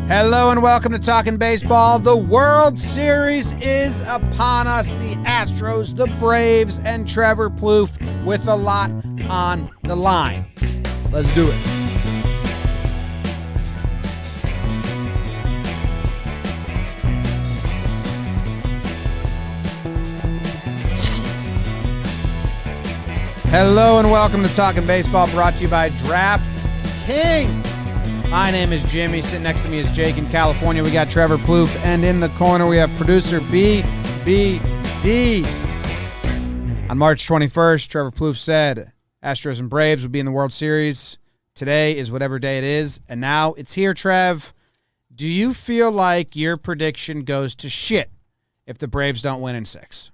Hello and welcome to Talkin' Baseball. The World Series is upon us. The Astros, the Braves, and Trevor Plouffe with a lot on the line. Let's do it. Hello and welcome to Talkin' Baseball, brought to you by DraftKings. My name is Jimmy. Sitting next to me is Jake in California. We got Trevor Plouffe, and in the corner we have producer BBD. On March 21st, Trevor Plouffe said Astros and Braves would be in the World Series. Today is whatever day it is, and now it's here, Trev. Do you feel like your prediction goes to shit if the Braves don't win in 6?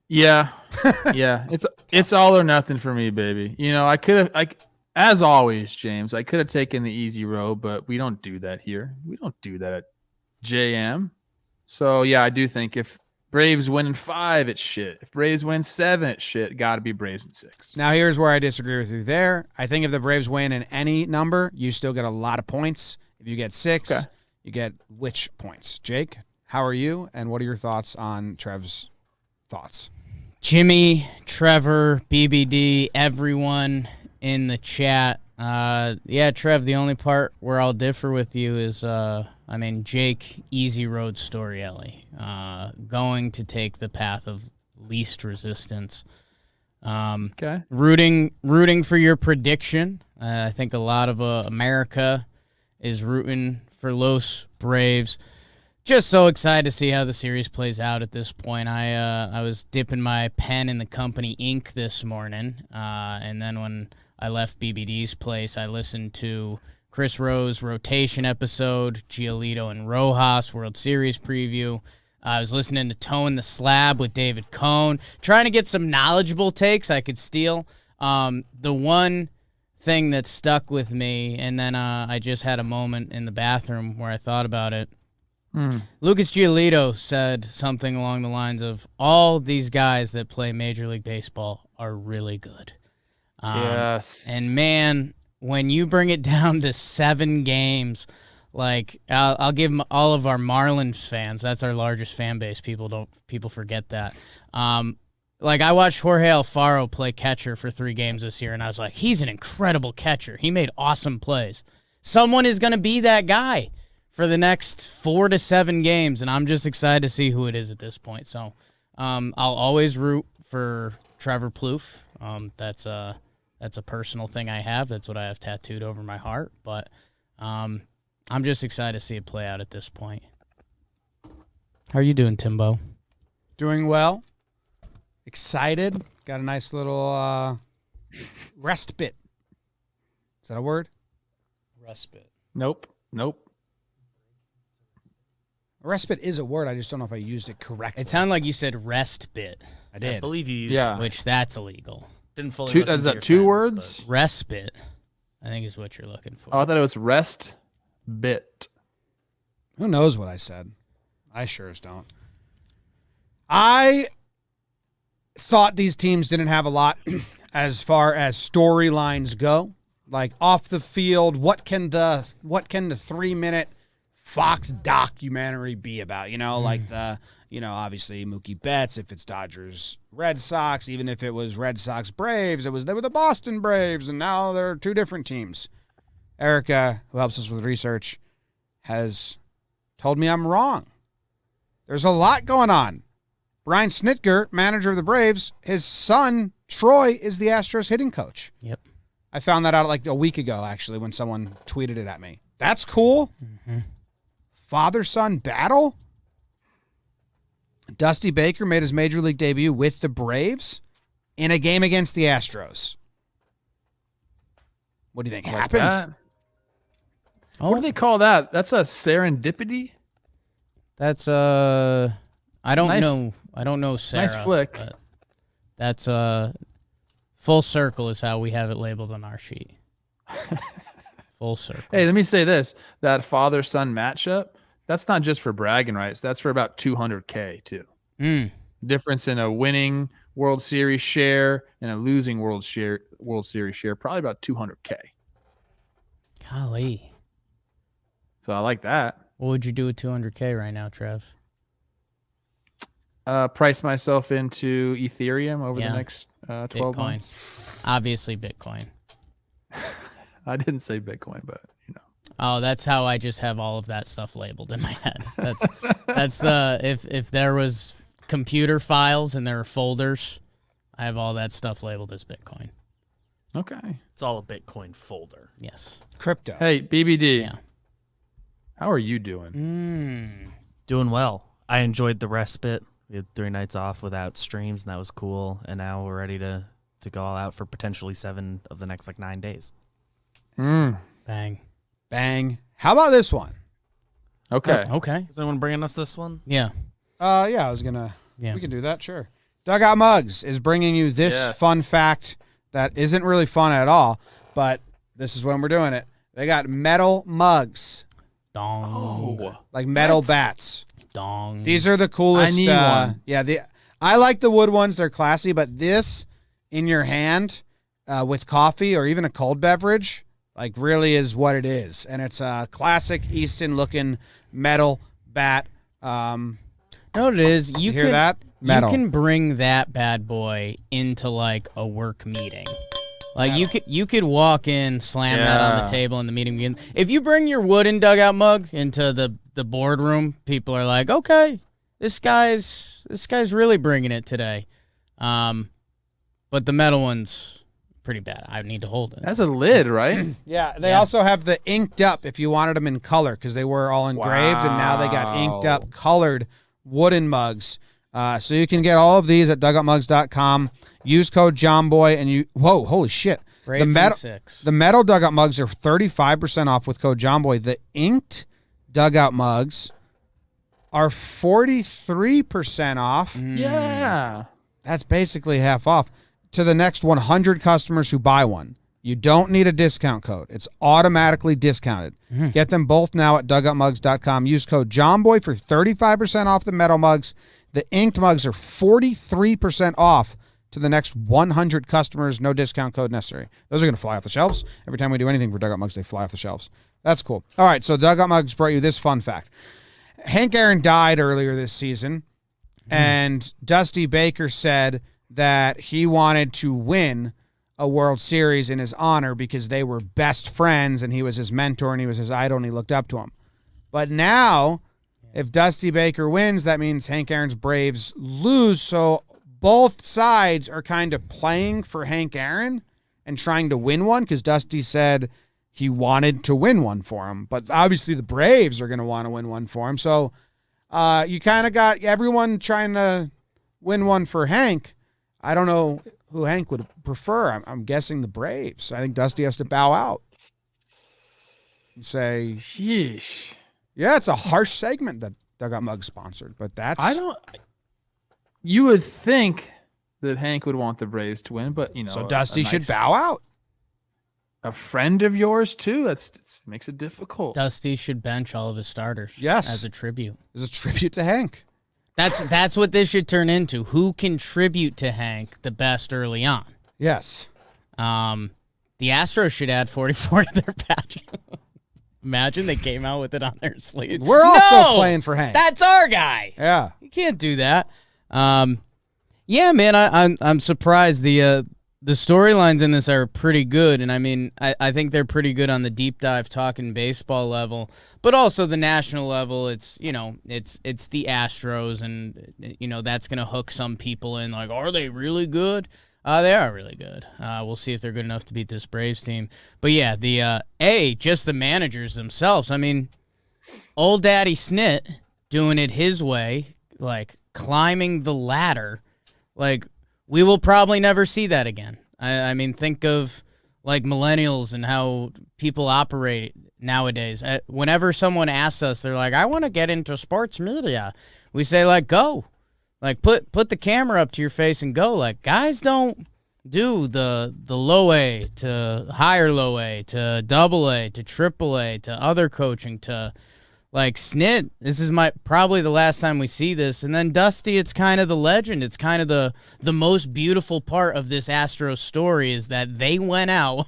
Yeah. It's all or nothing for me, baby. You know, I could have, as always, James, I could have taken the easy road, but we don't do that here. We don't do that at JM. So, yeah, I do think if Braves win in 5, it's shit. If Braves win 7, it's shit. Got to be Braves in 6. Now, here's where I disagree with you there. I think if the Braves win in any number, you still get a lot of points. If you get 6, okay, you get which points? Jake, how are you, and what are your thoughts on Trev's thoughts? Jimmy, Trevor, BBD, everyone in the chat. Yeah, Trev, the only part where I'll differ with you is, Jake, easy road story, Ellie. Going to take the path of least resistance. Okay. Rooting for your prediction. I think a lot of America is rooting for Los Braves. Just so excited to see how the series plays out at this point. I was dipping my pen in the company ink this morning, and then when I left BBD's place, I listened to Chris Rowe's rotation episode, Giolito and Rojas World Series preview. I was listening to Tone the Slab with David Cohn, trying to get some knowledgeable takes I could steal. The one thing that stuck with me, and then I just had a moment in the bathroom where I thought about it. Lucas Giolito said something along the lines of, all these guys that play Major League Baseball are really good. Yes. And, man, when you bring it down to 7 games, like I'll give all of our Marlins fans, that's our largest fan base. People forget that. Like I watched Jorge Alfaro play catcher for 3 games this year, and I was like, he's an incredible catcher. He made awesome plays. Someone is going to be that guy for the next 4 to 7 games, and I'm just excited to see who it is at this point. So I'll always root for Trevor Plouffe. That's a personal thing I have. That's what I have tattooed over my heart. But I'm just excited to see it play out at this point. How are you doing, Timbo? Doing well. Excited. Got a nice little respite. Is that a word? Respite. Nope. Respite is a word. I just don't know if I used it correctly. It sounded like you said rest bit. I did. I believe you used it. Which that's illegal. Didn't fully listen Is to that your 2 sentence, words? but Respite, I think, is what you're looking for. Oh, I thought it was rest bit. Who knows what I said? I sure as don't. I thought these teams didn't have a lot as far as storylines go. Like off the field, what can the 3-minute Fox documentary be about? Like obviously Mookie Betts, if it's Dodgers, Red Sox, even if it was Red Sox, Braves, they were the Boston Braves, and now they're 2 different teams. Erica, who helps us with research, has told me I'm wrong. There's a lot going on. Brian Snitker, manager of the Braves, his son, Troy, is the Astros hitting coach. Yep. I found that out like a week ago, actually, when someone tweeted it at me. That's cool. Mm-hmm. Father-son battle. Dusty Baker made his Major League debut with the Braves in a game against the Astros. What do you think happened? What do they call that? That's a serendipity? That's I don't know. I don't know Sarah. Nice flick. But that's full circle is how we have it labeled on our sheet. Full circle. Hey, let me say this. That father-son matchup, that's not just for bragging rights. That's for about $200K too. Difference in a winning World Series share and a losing World Series share, probably about $200K. Golly. So I like that. What would you do with 200K right now, Trev? Price myself into Ethereum over the next 12 Bitcoin. months. Obviously, Bitcoin. I didn't say Bitcoin, but you know. Oh, that's how I just have all of that stuff labeled in my head. That's the if there was computer files and there were folders, I have all that stuff labeled as Bitcoin. Okay. It's all a Bitcoin folder. Yes. Crypto. Hey, BBD. Yeah. How are you doing? Doing well. I enjoyed the respite. We had 3 nights off without streams, and that was cool. And now we're ready to go all out for potentially 7 of the next 9 days. Bang. Bang. How about this one? Okay. Okay. Is anyone bringing us this one? Yeah. Yeah, I was going to. Yeah. We can do that, sure. Dugout Mugs is bringing you this fun fact that isn't really fun at all, but this is when we're doing it. They got metal mugs, Dong. Oh. like metal bats. Dong. These are the coolest. I need one. Yeah, I like the wood ones. They're classy, but this in your hand with coffee or even a cold beverage, like really is what it is. And it's a classic Easton-looking metal bat. You know what it is? You hear can, that? Metal. You can bring that bad boy into like a work meeting. Like you could walk in, slam that on the table, and the meeting begins. If you bring your wooden dugout mug into the boardroom, people are like, "Okay, this guy's really bringing it today." But the metal one's pretty bad. I need to hold it. That's a lid, right? Yeah, they also have the inked up if you wanted them in color because they were all engraved, and now they got inked up, colored wooden mugs. So you can get all of these at dugoutmugs.com. Use code JOMBOY and you. Whoa, holy shit! The metal dugout mugs are 35% off with code JOMBOY. The inked dugout mugs are 43% off. Yeah. That's basically half off to the next 100 customers who buy one. You don't need a discount code. It's automatically discounted. Get them both now at dugoutmugs.com. Use code JOMBOY for 35% off the metal mugs. The inked mugs are 43% off to the next 100 customers. No discount code necessary. Those are going to fly off the shelves. Every time we do anything for Dugout Mugs, they fly off the shelves. That's cool. All right, so Dugout Mugs brought you this fun fact. Hank Aaron died earlier this season, and Dusty Baker said that he wanted to win a World Series in his honor because they were best friends, and he was his mentor, and he was his idol, and he looked up to him. But now, if Dusty Baker wins, that means Hank Aaron's Braves lose, so both sides are kind of playing for Hank Aaron and trying to win one because Dusty said he wanted to win one for him. But obviously the Braves are going to want to win one for him. So you kind of got everyone trying to win one for Hank. I don't know who Hank would prefer. I'm guessing the Braves. I think Dusty has to bow out and say, Sheesh. yeah, it's a harsh segment that Dugout Mug sponsored, but that's... You would think that Hank would want the Braves to win, but, So Dusty should bow out. A friend of yours, too? That makes it difficult. Dusty should bench all of his starters. Yes. As a tribute. As a tribute to Hank. That's what this should turn into. Who can tribute to Hank the best early on? Yes. The Astros should add 44 to their patch. Imagine they came out with it on their sleeve. We're also playing for Hank. That's our guy. Yeah. You can't do that. Yeah, man, I'm surprised. The storylines in this are pretty good, and I mean, I think they're pretty good on the deep dive talking baseball level, but also the national level. It's it's the Astros, and that's gonna hook some people in. Like, are they really good? They are really good. We'll see if they're good enough to beat this Braves team. But yeah, just the managers themselves. I mean, old Daddy Snit doing it his way, like climbing the ladder. Like, we will probably never see that again. I mean, think of like millennials and how people operate nowadays. Whenever someone asks us, they're like, I want to get into sports media. We say, like, go. Like, put the camera up to your face and go. Like, guys don't do the low A to higher low A to double A to triple A to other coaching to, Like Snit, this is probably the last time we see this. And then Dusty, it's kind of the legend. It's kind of the most beautiful part of this Astros story is that they went out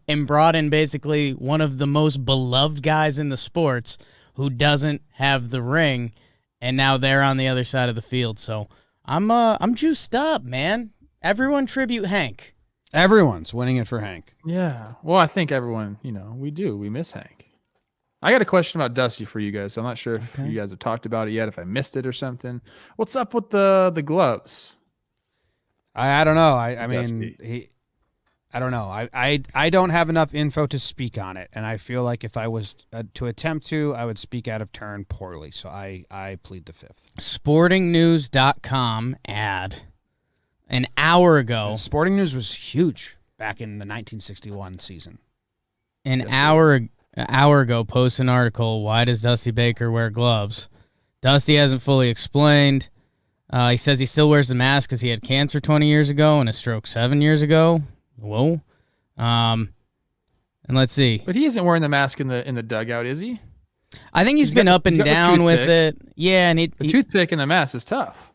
and brought in basically one of the most beloved guys in the sports who doesn't have the ring, and now they're on the other side of the field. So I'm juiced up, man. Everyone tribute Hank. Everyone's winning it for Hank. Yeah. Well, I think everyone, we miss Hank. I got a question about Dusty for you guys. So I'm not sure if you guys have talked about it yet, if I missed it or something. What's up with the gloves? I don't know. I mean, Dusty. I don't know. I don't have enough info to speak on it, and I feel like if I was to attempt to, I would speak out of turn poorly. So I plead the fifth. Sportingnews.com ad an hour ago. Sporting News was huge back in the 1961 season. An hour ago, post an article, why does Dusty Baker wear gloves? Dusty hasn't fully explained. He says he still wears the mask because he had cancer 20 years ago and a stroke 7 years ago. Whoa. And let's see. But he isn't wearing the mask in the dugout, is he? I think he's been up and down with it. Yeah, and the toothpick in the mask is tough.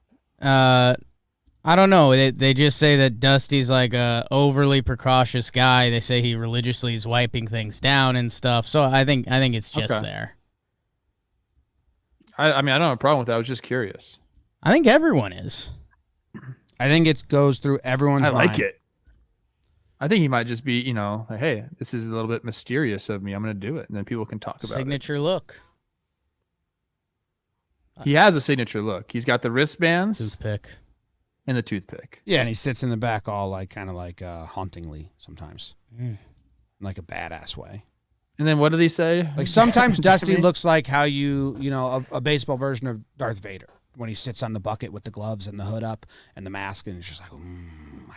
I don't know. They just say that Dusty's like a overly precautious guy. They say he religiously is wiping things down and stuff. So I think it's just there. I mean, I don't have a problem with that. I was just curious. I think everyone is. I think it goes through everyone's mind. I like it. I think he might just be, like, hey, this is a little bit mysterious of me. I'm going to do it. And then people can talk about it. Signature look. He has a signature look. He's got the wristbands. Toothpick. And the toothpick. Yeah, and he sits in the back all kind of hauntingly sometimes. In like a badass way. And then what did he say? Like sometimes Dusty looks like how a baseball version of Darth Vader when he sits on the bucket with the gloves and the hood up and the mask and he's just like,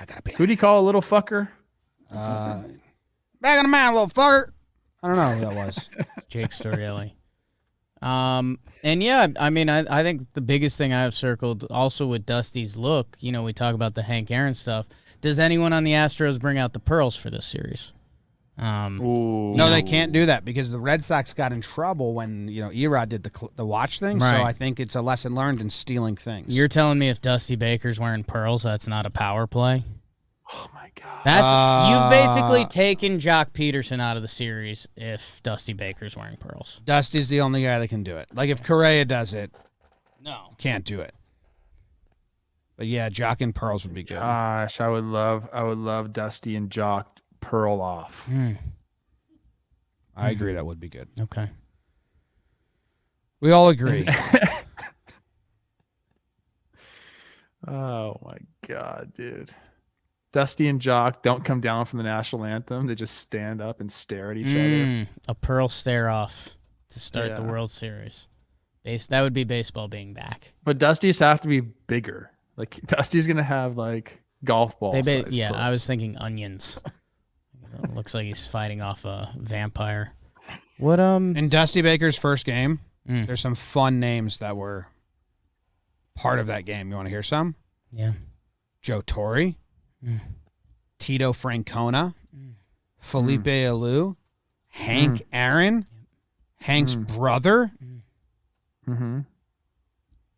I gotta be. Who'd he call a little fucker? Back on the mound, little fucker. I don't know who that was. Jake Storielli. And yeah, I mean, I think the biggest thing I have circled also with Dusty's look, we talk about the Hank Aaron stuff. Does anyone on the Astros bring out the pearls for this series? No, they can't do that because the Red Sox got in trouble when, Erod did the watch thing. Right. So I think it's a lesson learned in stealing things. You're telling me if Dusty Baker's wearing pearls, that's not a power play? Oh my God. You've basically taken Jock Peterson out of the series if Dusty Baker's wearing pearls. Dusty's the only guy that can do it. Like if Correa does it, no, can't do it. But yeah, Jock and pearls would be good. Gosh, I would love Dusty and Jock pearl off. I agree, that would be good. Okay. We all agree. Oh my God, dude. Dusty and Jock don't come down from the national anthem. They just stand up and stare at each other. A pearl stare off to start the World Series. That would be baseball being back. But Dusty's have to be bigger. Like Dusty's gonna have like golf balls. Pearls. I was thinking onions. It looks like he's fighting off a vampire. What in Dusty Baker's first game, there's some fun names that were part of that game. You want to hear some? Yeah. Joe Torre. Tito Francona, Felipe Alou, Hank Aaron, Hank's brother,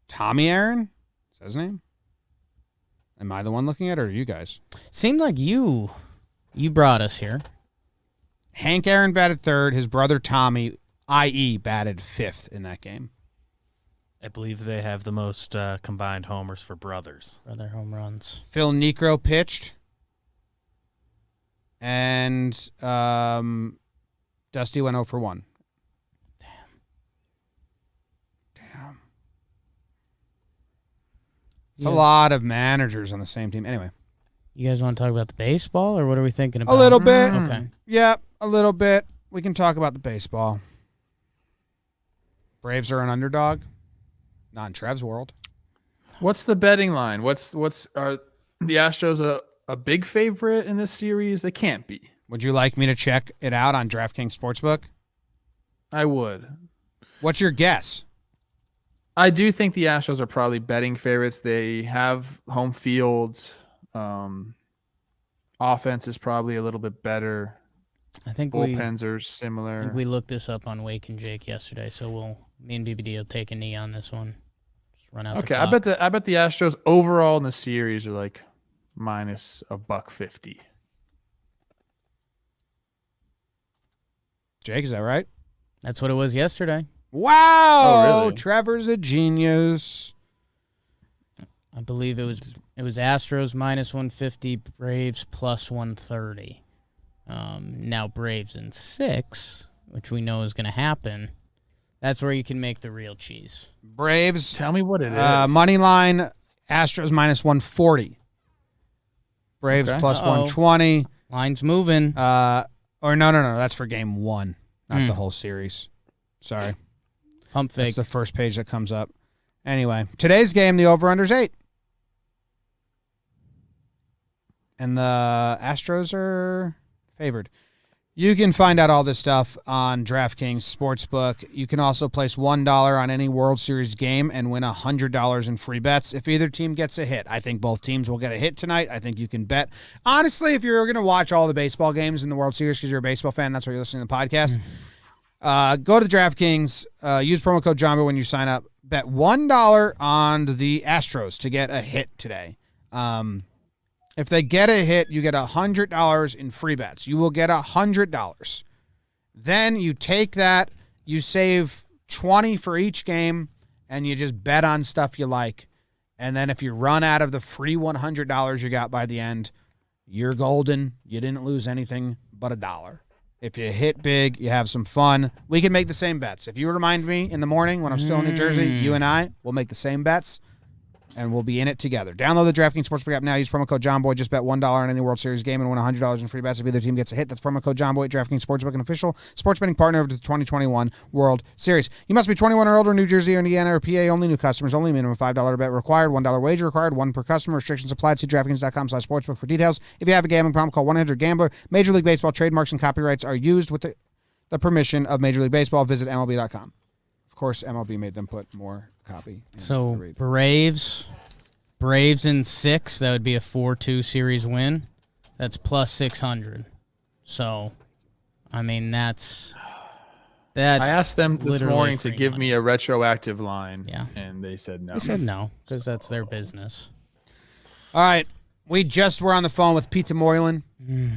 Tommy Aaron. Is that his name? Am I the one looking at it, or are you guys? Seemed like you brought us here. Hank Aaron batted third. His brother Tommy, i.e., batted fifth in that game. I believe they have the most combined homers for brothers. Brother home runs. Phil Niekro pitched. And Dusty went 0 for 1. Damn. It's a lot of managers on the same team. Anyway. You guys want to talk about the baseball, or what are we thinking about? A little bit. Okay. Yeah, a little bit. We can talk about the baseball. Braves are an underdog. Not in Trev's world. What's the betting line? Are the Astros a big favorite in this series? They can't be. Would you like me to check it out on DraftKings Sportsbook? I would. What's your guess? I do think the Astros are probably betting favorites. They have home field. Offense is probably a little bit better. I think bullpens are similar. I think we looked this up on Wake and Jake yesterday, so we'll Me and BBD will take a knee on this one. Just run out. Okay, the I clock. bet the Astros overall in the series are like minus $1.50. Jake, is that right? That's what it was yesterday. Wow. Oh, really? Trevor's a genius. I believe it was Astros minus 150, Braves plus 130. Now Braves in 6, which we know is going to happen. That's where you can make the real cheese. Braves. Tell me what it is. Money line, Astros minus 140. Braves Okay. plus 120. Line's moving. Or no. That's for game 1, not the whole series. Sorry. Pump fake. That's the first page that comes up. Anyway, today's game, the over-under's 8. And the Astros are favored. You can find out all this stuff on DraftKings Sportsbook. You can also place $1 on any World Series game and win $100 in free bets if either team gets a hit. I think both teams will get a hit tonight. I think you can bet. Honestly, if you're going to watch all the baseball games in the World Series because you're a baseball fan, that's why you're listening to the podcast, go to the DraftKings, use promo code JOMBOY when you sign up. Bet $1 on the Astros to get a hit today. If they get a hit, you get $100 in free bets. You will get $100. Then you take that, you save $20 for each game, and you just bet on stuff you like. And then if you run out of the free $100 you got by the end, you're golden. You didn't lose anything but $1. If you hit big, you have some fun. We can make the same bets. If you remind me in the morning when I'm still in New Jersey, you and I will make the same bets. And we'll be in it together. Download the DraftKings Sportsbook app now. Use promo code JOMBOY. Just bet $1 on any World Series game and win $100 in free bets if either team gets a hit. That's promo code JOMBOY. DraftKings Sportsbook, an official sports betting partner of the 2021 World Series. You must be 21 or older, New Jersey or Indiana or PA. Only new customers. Only minimum $5 bet required. $1 wager required. 1 per customer. Restrictions applied. See DraftKings.com/sportsbook for details. If you have a gambling problem, call 1-800-GAMBLER. Major League Baseball trademarks and copyrights are used with the permission of Major League Baseball. Visit MLB.com. Of course, MLB made them put more copy. So Braves in 6, that would be a 4-2 series win. That's plus 600. So, I mean, that's I asked them this literally morning to free give money. me a retroactive line, Yeah. and they said no. They said no, because that's their business. All right. We just were on the phone with Peter Moylan.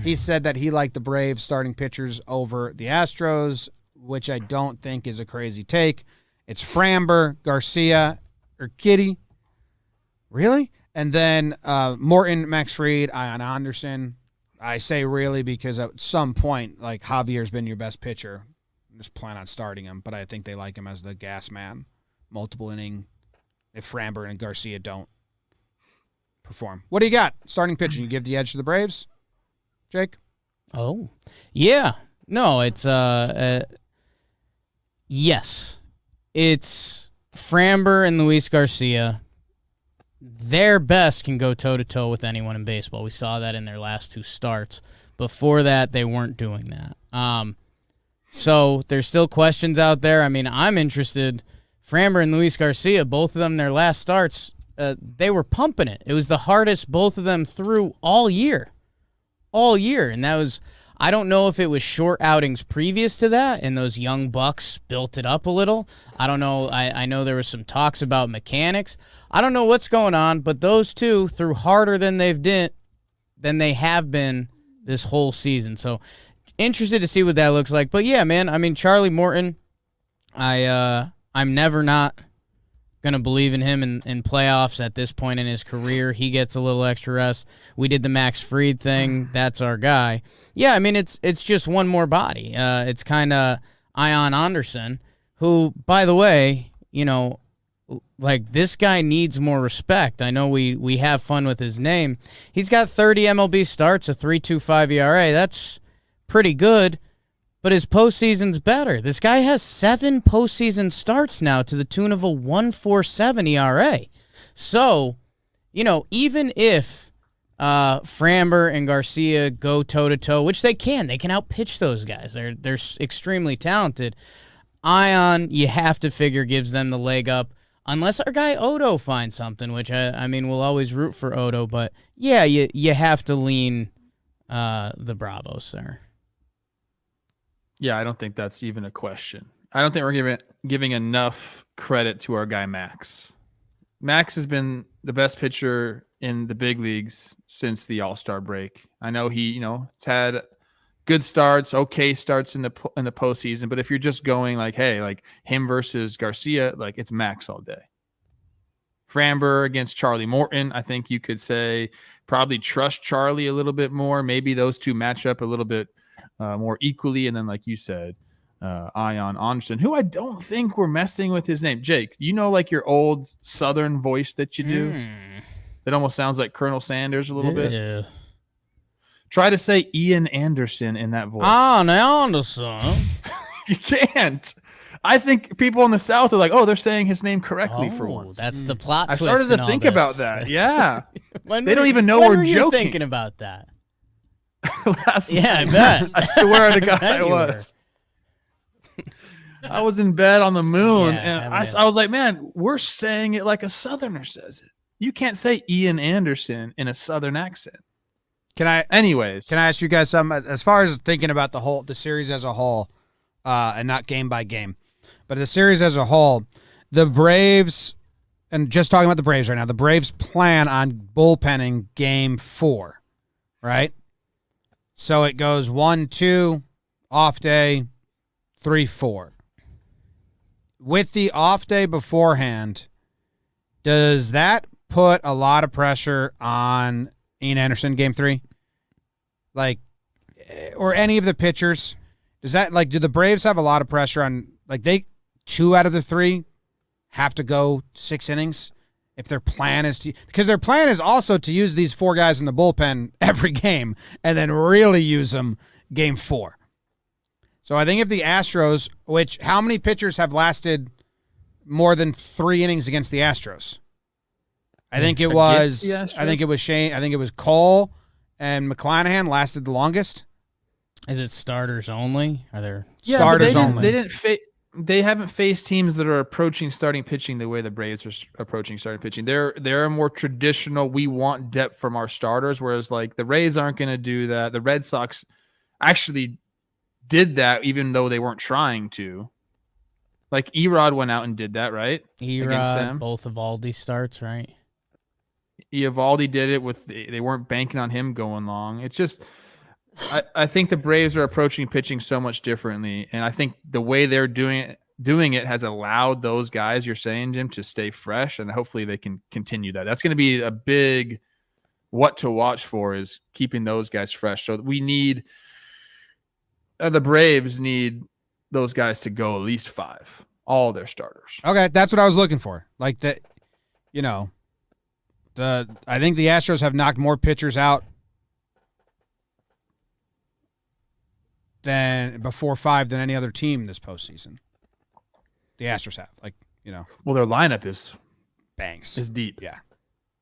He said that he liked the Braves starting pitchers over the Astros, which I don't think is a crazy take. It's Framber, Garcia, or Kitty. Really? And then Morton, Max Fried, Ian Anderson. I say really because at some point, like, Javier's been your best pitcher. Just plan on starting him, but I think they like him as the gas man. Multiple inning if Framber and Garcia don't perform. What do you got? Starting pitching. You give the edge to the Braves? Jake? Oh. Yeah. No, it's yes. It's Framber and Luis Garcia. Their best can go toe-to-toe with anyone in baseball. We saw that in their last 2 starts. Before that, they weren't doing that. So there's still questions out there. I mean, I'm interested. Framber and Luis Garcia, both of them, their last starts, they were pumping it. It was the hardest both of them threw all year. All year. And that was, I don't know if it was short outings previous to that and those young bucks built it up a little. I don't know. I know there was some talks about mechanics. I don't know what's going on, but those two threw harder than they have been this whole season. So interested to see what that looks like. But yeah, man, I mean, Charlie Morton, I'm never not going to believe in him in playoffs at this point in his career. He gets a little extra rest. We did the Max Fried thing. That's our guy. Yeah, I mean, it's just one more body. It's kind of Ian Anderson, who, by the way, you know, like, this guy needs more respect. I know we have fun with his name. He's got 30 MLB starts, a 3.25 ERA. That's pretty good. But his postseason's better. This guy has 7 postseason starts now to the tune of a 1.47 ERA. So, you know, even if Framber and Garcia go toe-to-toe, which they can outpitch those guys. They're extremely talented. Ion, you have to figure, gives them the leg up. Unless our guy Odo finds something, which, I mean, we'll always root for Odo. But, yeah, you have to lean the Bravos there. Yeah, I don't think that's even a question. I don't think we're giving enough credit to our guy Max. Max has been the best pitcher in the big leagues since the All-Star break. I know it's had good starts, okay starts in the postseason, but if you're just going like, hey, like him versus Garcia, like it's Max all day. Framber against Charlie Morton, I think you could say probably trust Charlie a little bit more. Maybe those two match up a little bit more equally. And then, like you said, Ion Anderson, who I don't think we're messing with his name. Jake, like your old Southern voice that you do? That almost sounds like Colonel Sanders a little bit. Try to say Ian Anderson in that voice. Anderson. You can't. I think people in the South are like, oh, they're saying his name correctly for once. That's the plot I twist. started to think about that. Yeah. They don't even know when we're were you joking. thinking about that? Last Yeah, I night. bet. I swear to God, bet I you was. I was in bed on the moon, Yeah, and I bet. I was like, man, we're saying it like a Southerner says it. You can't say Ian Anderson in a Southern accent. Anyways. Can I ask you guys something? As far as thinking about the series as a whole, and not game by game, but the series as a whole, the Braves, and just talking about the Braves right now, the Braves plan on bullpenning game 4, right? So it goes 1-2, off day, 3-4. With the off day beforehand, does that put a lot of pressure on Ian Anderson game 3? Like, or any of the pitchers? Does that, like, do the Braves have a lot of pressure on, like, 2 out of the 3 have to go 6 innings if their plan is to, because their plan is also to use these 4 guys in the bullpen every game and then really use them game 4. So I think if the Astros, which how many pitchers have lasted more than 3 innings against the Astros? I think it was Shane. I think it was Cole and McClanahan lasted the longest. Is it starters only? Are there starters only? They haven't faced teams that are approaching starting pitching the way the Braves are approaching starting pitching. They're a more traditional. We want depth from our starters, whereas like the Rays aren't going to do that. The Red Sox actually did that, even though they weren't trying to. Like Erod went out and did that, right? Erod, both Evaldi starts, right? Evaldi did it with. They weren't banking on him going long. It's just. I think the Braves are approaching pitching so much differently, and I think the way they're doing it has allowed those guys, you're saying, Jim, to stay fresh, and hopefully they can continue that. That's going to be a big what to watch for, is keeping those guys fresh. So we need the Braves need those guys to go at least 5, all their starters. Okay, that's what I was looking for. Like that, I think the Astros have knocked more pitchers out than before 5 than any other team this postseason. The Astros have, Well, their lineup is bangs. Is deep. Yeah.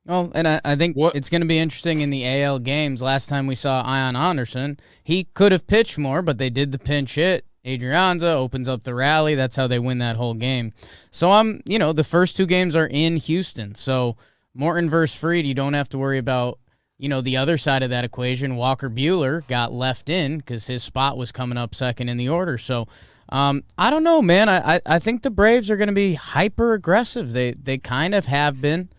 Well, and I think it's going to be interesting in the AL games. Last time we saw Ion Anderson, he could have pitched more, but they did the pinch hit. Adrianza opens up the rally. That's how they win that whole game. So the first 2 games are in Houston. So Morton versus Fried, you don't have to worry about the other side of that equation. Walker Buehler got left in because his spot was coming up second in the order. So I don't know, man. I think the Braves are going to be hyper aggressive. They kind of have been.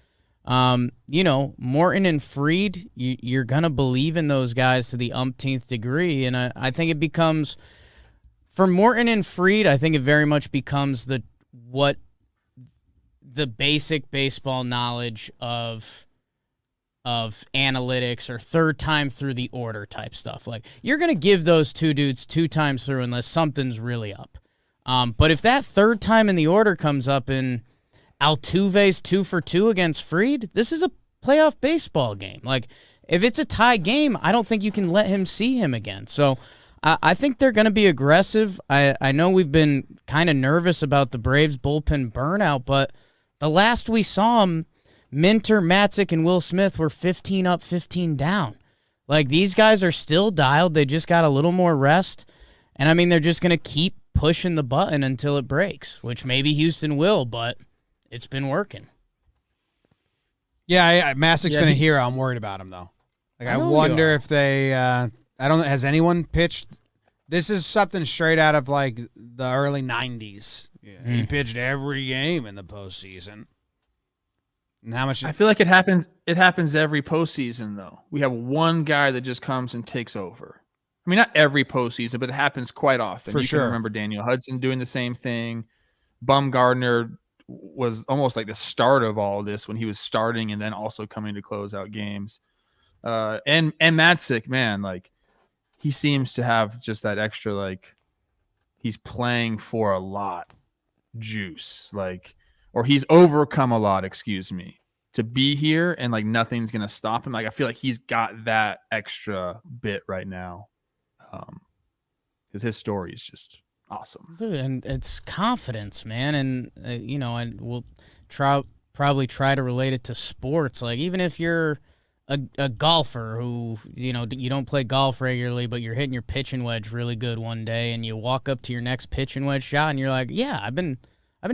Morton and Fried, you're going to believe in those guys to the umpteenth degree. And I think it becomes, for Morton and Fried, I think it very much becomes the basic baseball knowledge of analytics or third time through the order type stuff. Like, you're going to give those 2 dudes 2 times through unless something's really up. But if that third time in the order comes up in Altuve's 2 for 2 against Fried, this is a playoff baseball game. Like, if it's a tie game, I don't think you can let him see him again. So I think they're going to be aggressive. I know we've been kind of nervous about the Braves bullpen burnout, but the last we saw them, Minter, Matzik, and Will Smith were 15 up, 15 down. Like, these guys are still dialed. They just got a little more rest. And, I mean, they're just going to keep pushing the button until it breaks, which maybe Houston will, but it's been working. Yeah, Massick's been a hero. I'm worried about him, though. Like, I wonder if they has anyone pitched This is something straight out of like the early 90s. Yeah, he pitched every game in the postseason. And how much? I feel like it happens every postseason, though. We have one guy that just comes and takes over. I mean, not every postseason, but it happens quite often. For you sure. can remember Daniel Hudson doing the same thing. Bumgarner was almost like the start of all of this when he was starting and then also coming to close out games. And Matzik, man, like he seems to have just that extra, like he's playing for a lot juice, like, or he's overcome a lot, excuse me, to be here and like nothing's going to stop him. Like, I feel like he's got that extra bit right now. Because his story is just awesome. Dude, and it's confidence, man. And, and we'll probably try to relate it to sports. Like, even if you're a golfer who, you don't play golf regularly, but you're hitting your pitching wedge really good one day, and you walk up to your next pitching wedge shot, and you're like, yeah, I've been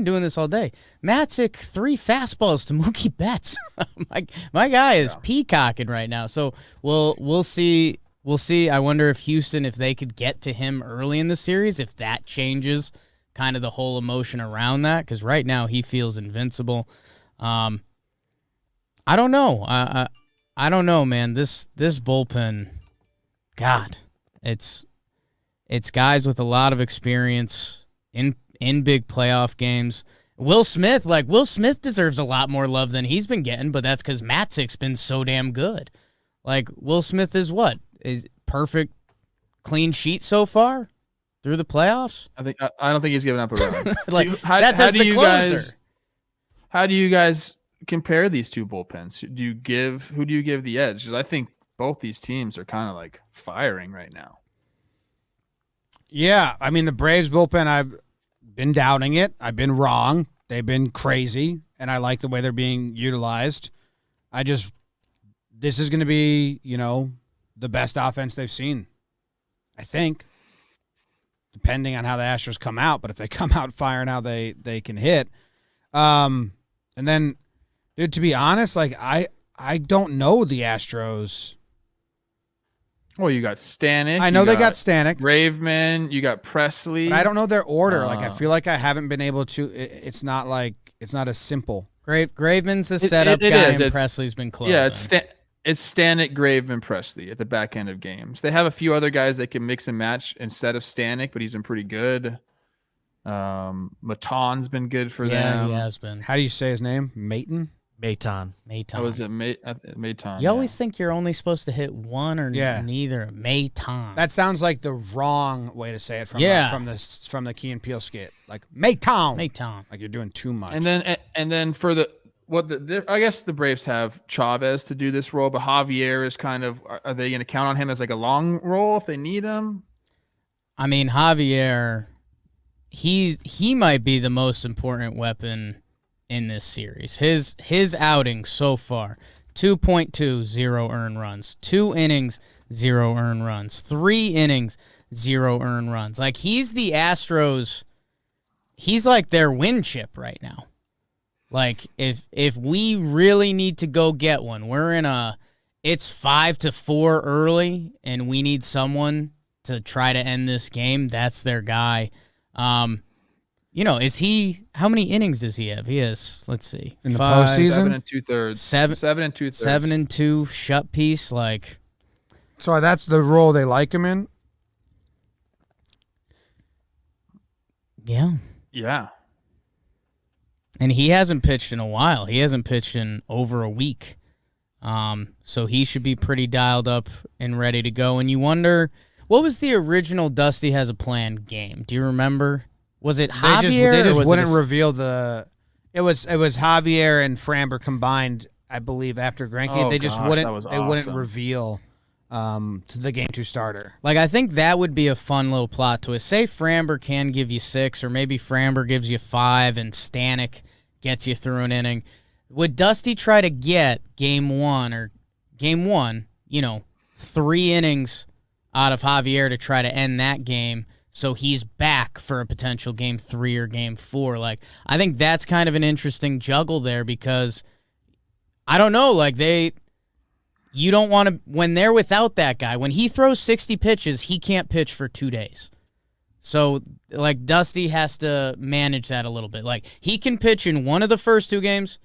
doing this all day. Matzik, 3 fastballs to Mookie Betts. my guy is peacocking right now. So we'll see. We'll see. I wonder if Houston, if they could get to him early in the series, if that changes kind of the whole emotion around that, because right now he feels invincible. I don't know. I don't know, man. This bullpen, God, it's guys with a lot of experience in big playoff games. Will Smith deserves a lot more love than he's been getting, but that's because Matzik's been so damn good. Like, Will Smith is what? Is perfect clean sheet so far through the playoffs? I don't think he's given up a run. Like, that's as the closer. How do you guys compare these two bullpens? Who do you give the edge? Because I think both these teams are kind of like firing right now. Yeah, I mean, the Braves bullpen, I've been doubting it. I've been wrong. They've been crazy, and I like the way they're being utilized. This is going to be, the best offense they've seen, I think, depending on how the Astros come out. But if they come out firing how they can hit. And then, dude, to be honest, like I don't know the Astros. Well, you got Stanek. I know they got Stanek. Graveman. You got Presley. But I don't know their order. Like, I feel like I haven't been able to. It's not as simple. Graveman's the setup guy, and Presley's been closing. Yeah, it's Stanek, Graveman, Presley at the back end of games. They have a few other guys they can mix and match instead of Stanek, but he's been pretty good. Maton's been good for them. Yeah, he has been. How do you say his name? Maton? Maton. That was it, Maton. You always think you're only supposed to hit one or neither. Maton. That sounds like the wrong way to say it from the Key and Peele skit. Like Maton. Like you're doing too much. And then for I guess the Braves have Chavez to do this role, but Javier is kind of, are they going to count on him as like a long role if they need him? I mean, Javier, he might be the most important weapon in this series. His outing so far, 2.2, 0 earned runs, 2 innings, 0 earned runs, 3 innings, 0 earned runs. Like, he's the Astros, he's like their win chip right now. Like, if we really need to go get one, it's 5-4 early, and we need someone to try to end this game, that's their guy. How many innings does he have? He has, let's see. In the postseason? 7 2/3. 7 2/3. 7 2 shut piece, like. So that's the role they like him in? Yeah. Yeah. And he hasn't pitched in a while. He hasn't pitched in over a week. So he should be pretty dialed up and ready to go. And you wonder, what was the original Dusty Has a Plan game? Do you remember? Was it Javier? They just wouldn't reveal the. It was Javier and Framber combined, I believe, after Greinke. They wouldn't reveal to the Game 2 starter. Like, I think that would be a fun little plot twist. Say Framber can give you 6, or maybe Framber gives you 5, and Stanek gets you through an inning. Would Dusty try to get game 1, 3 innings out of Javier to try to end that game, so he's back for a potential game 3 or game 4? Like, I think that's kind of an interesting juggle there, because I don't know, like, you don't want to, when they're without that guy, when he throws 60 pitches, he can't pitch for 2 days. So, like, Dusty has to manage that a little bit. Like, he can pitch in one of the first 2 games.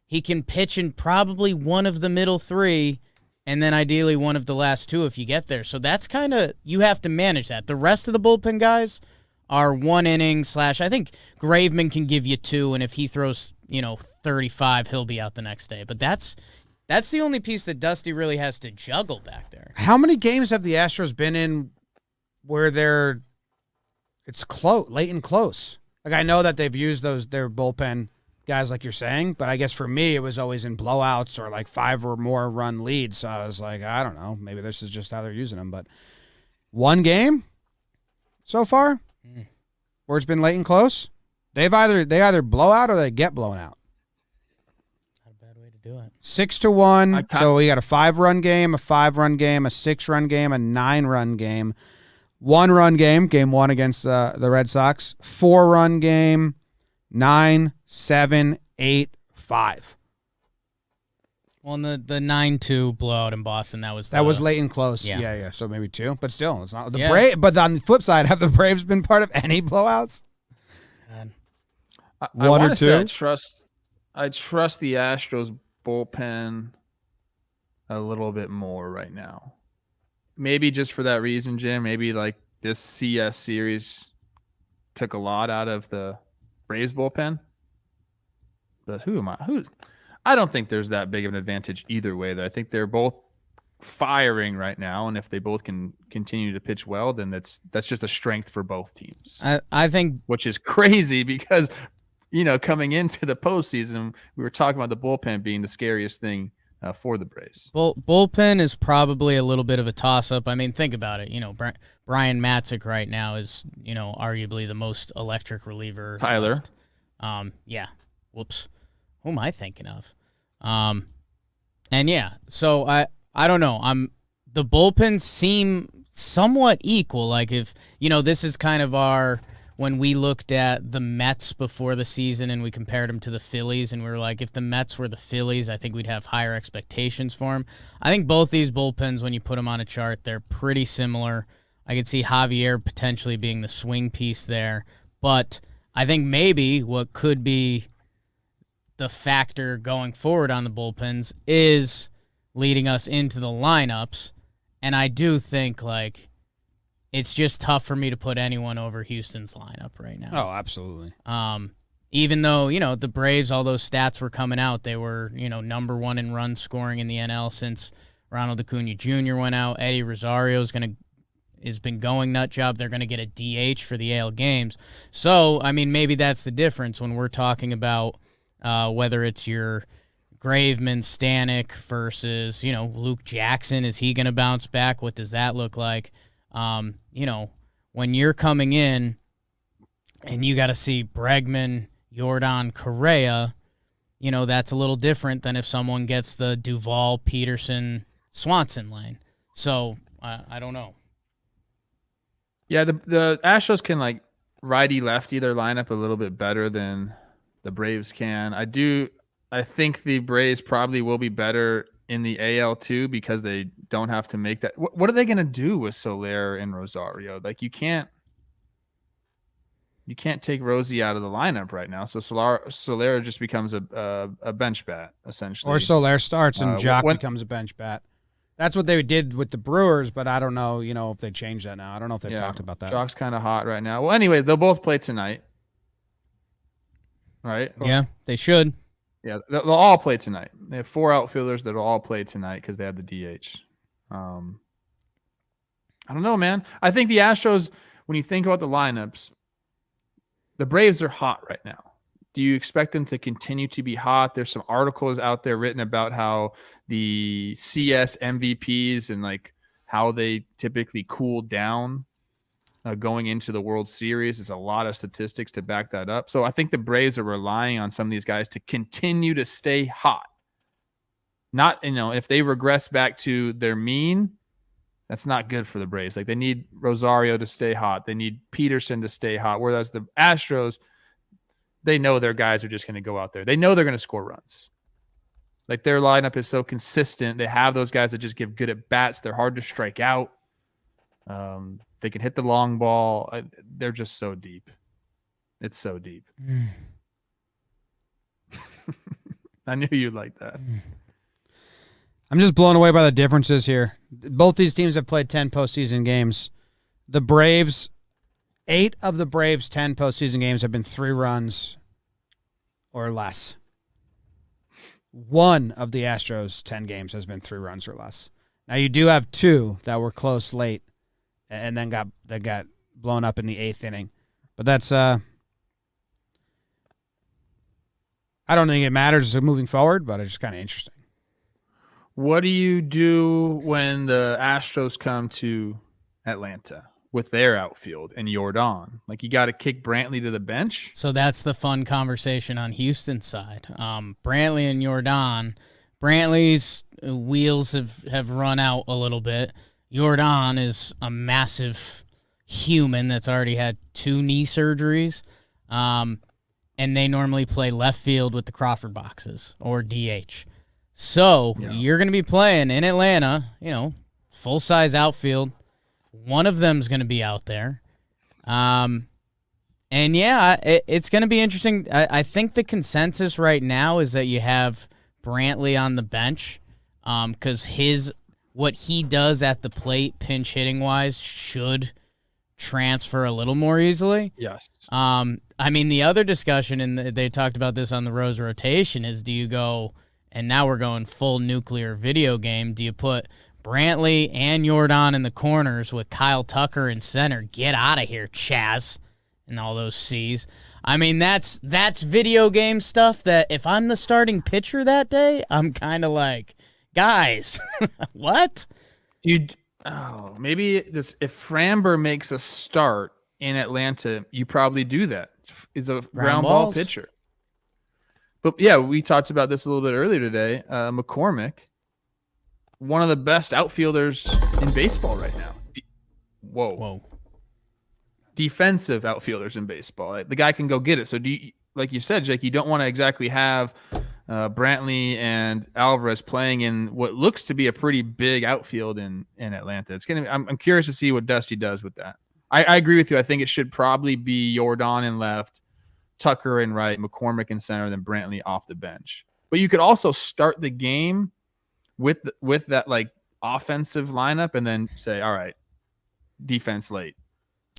He can pitch in probably one of the middle 3, and then ideally one of the last 2 if you get there. So that's kind of, you have to manage that. The rest of the bullpen guys are 1 inning / I think Graveman can give you 2, and if he throws, 35, he'll be out the next day. But that's the only piece that Dusty really has to juggle back there. How many games have the Astros been in where it's close, late and close? Like, I know that they've used their bullpen guys like you're saying, but I guess for me it was always in blowouts or like 5 or more run leads. So I was like, I don't know, maybe this is just how they're using them. But 1 game so far where it's been late and close, they either blow out or they get blown out. 6-1. So we got a 5-run game, a 5-run game, a 6-run game, a 9-run game, 1-run game, game 1 against the Red Sox, 4-run game, 9, 7, 8, 5. Well, and the 9-2 blowout in Boston, that was late and close. Yeah. Yeah. So maybe 2, but still, it's not the Braves. But on the flip side, have the Braves been part of any blowouts? One or 2. I trust the Astros bullpen a little bit more right now. Maybe just for that reason, Jim. Maybe like this CS series took a lot out of the Braves bullpen. But I don't think there's that big of an advantage either way. I think they're both firing right now, and if they both can continue to pitch well, then that's just a strength for both teams. I think, which is crazy because coming into the postseason, we were talking about the bullpen being the scariest thing for the Braves. Bullpen is probably a little bit of a toss-up. I mean, think about it. Brian Matzik right now is, arguably the most electric reliever. Tyler. Left. Yeah. Whoops. Who am I thinking of? And yeah, so I don't know. The bullpens seem somewhat equal. Like if, this is kind of when we looked at the Mets before the season and we compared them to the Phillies, and we were like, if the Mets were the Phillies, I think we'd have higher expectations for them. I think both these bullpens, when you put them on a chart, they're pretty similar. I could see Javier potentially being the swing piece there, but I think maybe what could be the factor going forward on the bullpens is leading us into the lineups, and I do think, it's just tough for me to put anyone over Houston's lineup right now. Oh, absolutely. Even though, the Braves, all those stats were coming out, they were, number 1 in run scoring in the NL since Ronald Acuna Jr. went out. Eddie Rosario has been going nut job. They're going to get a DH for the AL games. So, I mean, maybe that's the difference when we're talking about whether it's your Graveman, Stanek versus, Luke Jackson. Is he going to bounce back? What does that look like? When you're coming in and you got to see Bregman, Yordan, Correa, that's a little different than if someone gets the Duvall, Peterson, Swanson lane. So I don't know. Yeah, the Astros can righty lefty their lineup a little bit better than the Braves can. I think the Braves probably will be better in the AL too because they don't have to make that. What are they going to do with Soler and Rosario? You can't take Rosie out of the lineup right now. So Soler just becomes a bench bat essentially. Or Soler starts and Jock becomes a bench bat. That's what they did with the Brewers, but I don't know, if they changed that now. I don't know if they talked about that. Jock's kind of hot right now. Well, anyway, they'll both play tonight. Right? Yeah, they should. Yeah, they'll all play tonight. They have 4 outfielders that'll all play tonight because they have the DH. I don't know, man. I think the Astros, when you think about the lineups, the Braves are hot right now. Do you expect them to continue to be hot? There's some articles out there written about how the CS MVPs and how they typically cool down going into the World Series. There's a lot of statistics to back that up. So I think the Braves are relying on some of these guys to continue to stay hot. Not, if they regress back to their mean, that's not good for the Braves. They need Rosario to stay hot. They need Peterson to stay hot. Whereas the Astros, they know their guys are just going to go out there. They know they're going to score runs. Like their lineup is so consistent. They have those guys that just give good at bats. They're hard to strike out. They can hit the long ball. They're just so deep. It's so deep. I knew you'd like that. I'm just blown away by the differences here. Both these teams have played 10 postseason games. The Braves, 8 of the Braves' 10 postseason games have been 3 runs or less. 1 of the Astros' 10 games has been 3 runs or less. Now, you do have 2 that were close late and then got blown up in the 8th inning. But that's I don't think it matters moving forward, but it's just kind of interesting. What do you do when the Astros come to Atlanta with their outfield and Yordan? Like, you got to kick Brantley to the bench? So that's the fun conversation on Houston's side. Brantley and Yordan. Brantley's wheels have run out a little bit. Yordan is a massive human that's already had 2 knee surgeries. And they normally play left field with the Crawford boxes or DH. So you're going to be playing in Atlanta, full-size outfield. One of them's going to be out there. It's going to be interesting. I think the consensus right now is that you have Brantley on the bench because what he does at the plate, pinch hitting-wise, should transfer a little more easily. Yes. The other discussion, and they talked about this on the Rose rotation, is do you go, and now we're going full nuclear video game, do you put Brantley and Yordan in the corners with Kyle Tucker in center? Get out of here, Chaz, and all those C's. That's video game stuff that if I'm the starting pitcher that day, I'm kind of like, guys, what? Maybe this. If Framber makes a start in Atlanta, you probably do that. Is a ground ball pitcher. But yeah, we talked about this a little bit earlier today. McCormick, one of the best outfielders in baseball right now. Whoa. Defensive outfielders in baseball. The guy can go get it. So do you, like you said, Jake, you don't want to exactly have Brantley and Alvarez playing in what looks to be a pretty big outfield in Atlanta. It's gonna be, I'm curious to see what Dusty does with that. I agree with you. I think it should probably be Yordan in left, Tucker in right, McCormick in center, then Brantley off the bench. But you could also start the game with that like offensive lineup and then say, all right, defense late.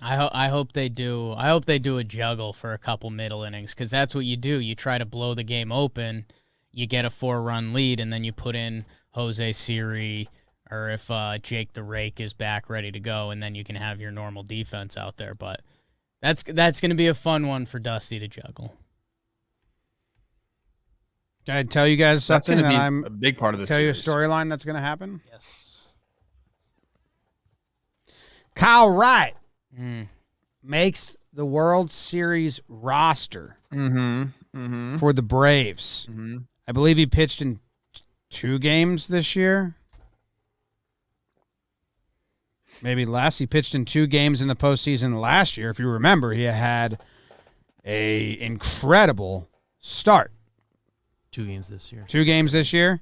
I hope they do. I hope they do a juggle for a couple middle innings because that's what you do. You try to blow the game open, you get a 4-run lead, and then you put in Jose Siri or if Jake the Rake is back ready to go, and then you can have your normal defense out there. But that's going to be a fun one for Dusty to juggle. Can I tell you guys something that I'm a big part of this? Tell you a storyline that's going to happen. Yes. Kyle Wright makes the World Series roster for the Braves. I believe he pitched in 2 games this year. Maybe less. He pitched in 2 games in the postseason last year. If you remember, he had a incredible start. 2 games this year. 2 games this year.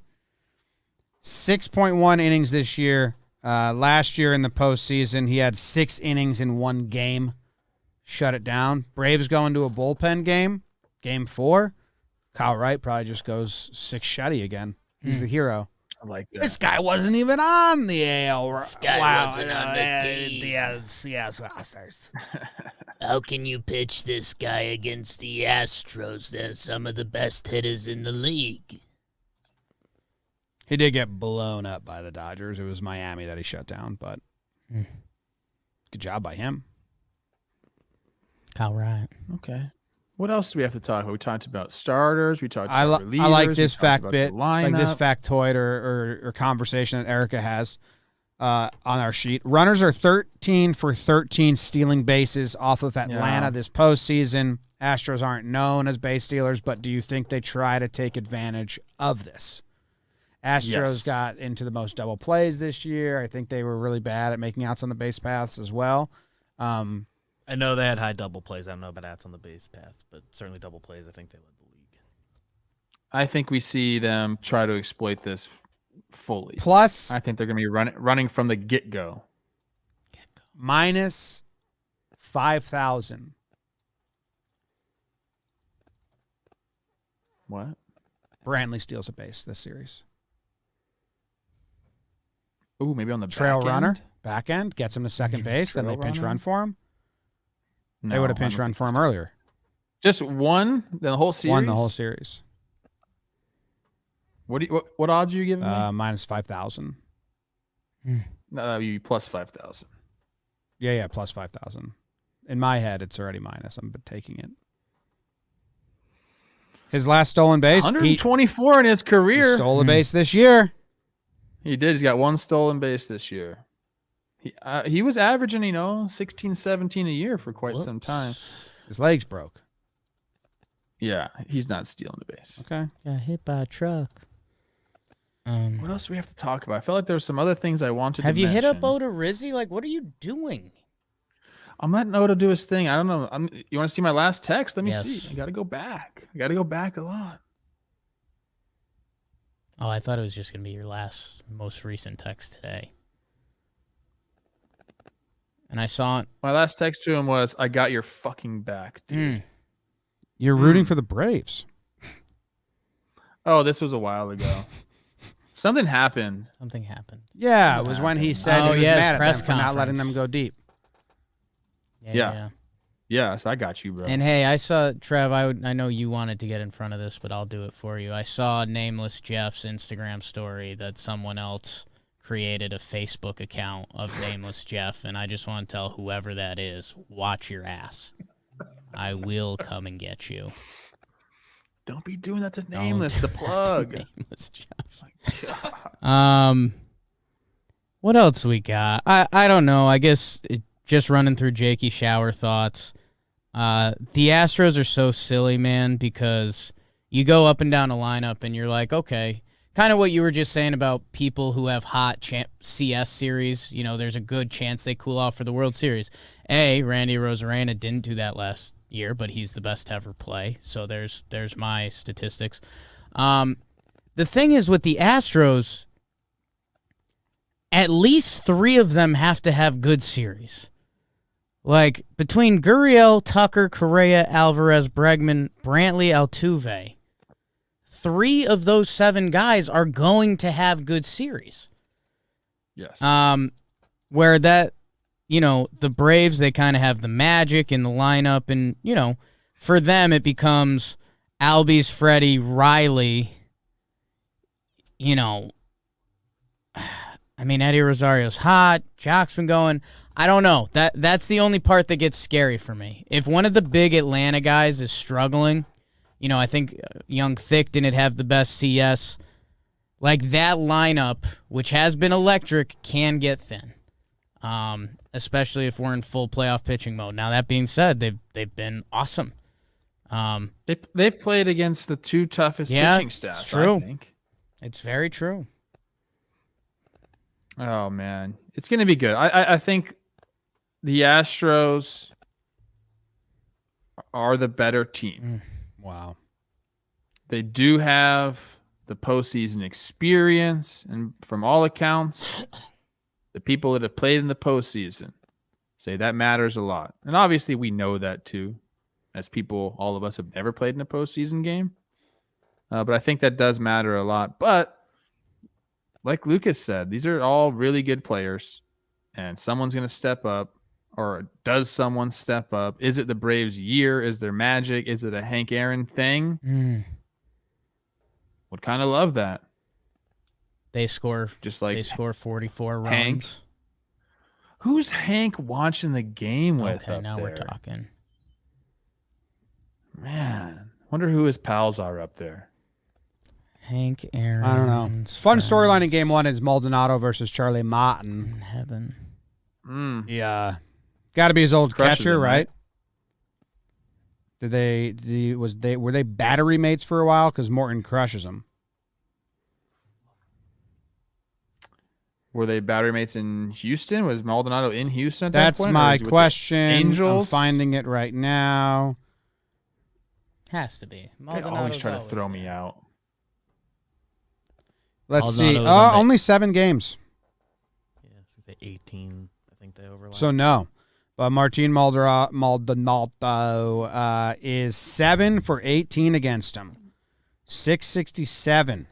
6.1 innings this year. Last year in the postseason, he had 6 innings in 1 game. Shut it down. Braves go into a bullpen game. Game 4. Kyle Wright probably just goes 6 shutty again. He's the hero. I like that. This guy wasn't even on the AL. This guy wasn't on the team. Yes, rosters. How can you pitch this guy against the Astros? They're some of the best hitters in the league. He did get blown up by the Dodgers. It was Miami that he shut down, but good job by him. Kyle Wright. Okay. What else do we have to talk about? We talked about starters. We talked I about relievers. like this we talked fact about bit, the like this lineup. factoid or conversation that Erica has on our sheet. Runners are 13 for 13 stealing bases off of Atlanta this postseason. Astros aren't known as base stealers, but do you think they try to take advantage of this? Astros got into the most double plays this year. I think they were really bad at making outs on the base paths as well. I know they had high double plays. I don't know about outs on the base paths, but certainly double plays. I think they led the league. I think we see them try to exploit this fully. Plus I think they're going to be running from the get-go. minus 5,000. What? Brantley steals a base this series. Ooh, maybe on the Trail back runner, end? back end, gets him to second base, then they Trail pinch runner? run for him. They No, would have I pinch don't run think for him so. earlier. Just one? The whole series? Won the whole series. What odds are you giving me? Minus 5,000. No, that'd be plus 5,000. Yeah, plus 5,000. In my head, it's already minus. I'm taking it. His last stolen base, he 124 in his career. stole a base this year. He did. He's got one stolen base this year. He was averaging, 16, 17 a year for quite some time. His legs broke. Yeah, he's not stealing the base. Okay. Got hit by a truck. What else do we have to talk about? I felt like there were some other things I wanted to Have you hit up mention. Oda Rizzi? Like, what are you doing? I'm letting Oda do his thing. I don't know. You want to see my last text? Let me Yes. see. I got to go back. a lot. Oh, I thought it was just going to be your most recent text today. And I saw it. My last text to him was, I got your fucking back, dude. You're rooting for the Braves. Oh, this was a while ago. Something happened. Something happened. Yeah, it was when he said Oh, he was yeah, his mad at press them for not letting them conference. go deep. Yeah. Yes, I got you, bro. And hey, I saw Trev. I know you wanted to get in front of this, but I'll do it for you. I saw Nameless Jeff's Instagram story that someone else created a Facebook account of Nameless Jeff, and I just want to tell whoever that is, watch your ass. I will come and get you. Don't be doing that to Nameless, the plug. Nameless Jeff. My God. What else we got? I don't know. I guess just running through Jakey shower thoughts. The Astros are so silly, man, because you go up and down a lineup and you're like, okay, kind of what you were just saying about people who have hot CS series. There's a good chance they cool off for the World Series. Randy Rosarena didn't do that last year, but he's the best to ever play. So there's my statistics. The thing is with the Astros, at least 3 of them have to have good series. Like, between Gurriel, Tucker, Correa, Alvarez, Bregman, Brantley, Altuve, 3 of those 7 guys are going to have good series. Yes. Where that, the Braves, they kind of have the magic in the lineup, and, for them it becomes Albies, Freddie, Riley, Eddie Rosario's hot, Jock's been going. I don't know. That's the only part that gets scary for me. If one of the big Atlanta guys is struggling, I think Young Thick didn't have the best CS. Like, that lineup, which has been electric, can get thin. Especially if we're in full playoff pitching mode. Now, that being said, they've been awesome. They've played against the 2 toughest pitching staffs. It's true. I think. It's very true. Oh man, it's gonna be good. I think the Astros are the better team. Wow. They do have the postseason experience, and from all accounts, the people that have played in the postseason say that matters a lot. And obviously, we know that too, as people, all of us have never played in a postseason game. But I think that does matter a lot. But like Lucas said, these are all really good players, and someone's going to step up. Or does someone step up? Is it the Braves' year? Is there magic? Is it a Hank Aaron thing? Would kind of love that. They score Just like 44 runs. Hank. Who's Hank watching the game with? Okay, up now we're there? talking. Man, wonder who his pals are up there. Hank Aaron. I don't know. Fun storyline in Game 1 is Maldonado versus Charlie Martin. In heaven. Yeah. Got to be his old Crushes catcher, him, right? Were they battery mates for a while? Because Morton crushes him. Were they battery mates in Houston? Was Maldonado in Houston at That's that point? my question. Angels? I'm finding it right now. Has to be. They always try to throw me out. Let's see. Aldonado's on the- Only 7 games. Yeah, I was gonna say 18. I think they overlap. So no. But Martin Maldonado is 7 for 18 against him. 667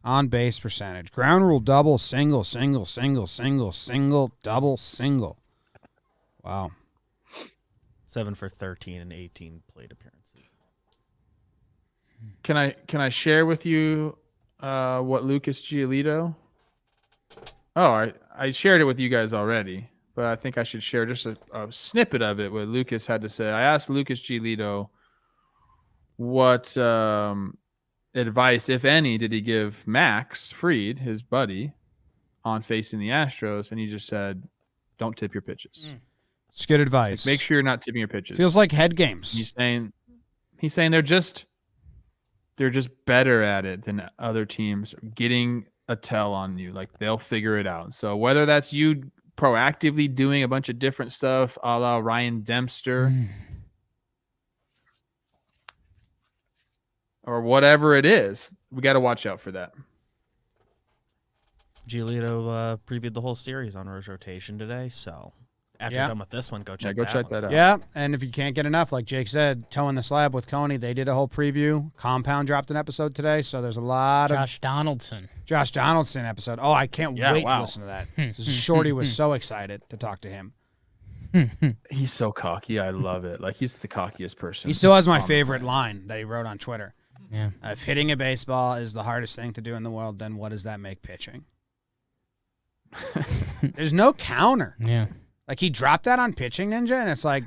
on base percentage. Ground rule double, single, single, single, single, single, double, single. Wow. 7 for 13 and 18 plate appearances. Can I share with you what Lucas Giolito? Oh, I shared it with you guys already, but I think I should share just a snippet of it. What Lucas had to say. I asked Lucas Giolito what advice, if any, did he give Max Fried, his buddy, on facing the Astros, and he just said, "Don't tip your pitches. It's good advice. Like, make sure you're not tipping your pitches." Feels like head games. He's saying they're just better at it than other teams, getting a tell on you. Like, they'll figure it out. So whether that's you proactively doing a bunch of different stuff, a la Ryan Dempster, or whatever it is, we got to watch out for that. Giolito previewed the whole series on Rose Rotation today, so after you're done with this one, go check that out. Yeah, and if you can't get enough, like Jake said, Toe in the Slab with Coney, they did a whole preview. Compound dropped an episode today, so there's a lot of Josh Donaldson episode. Oh, I can't wait to listen to that. Shorty was so excited to talk to him. He's so cocky. I love it. Like, he's the cockiest person. He still has my favorite line that he wrote on Twitter. Yeah. If hitting a baseball is the hardest thing to do in the world, then what does that make pitching? There's no counter. Yeah. Like, he dropped that on Pitching Ninja, and it's like,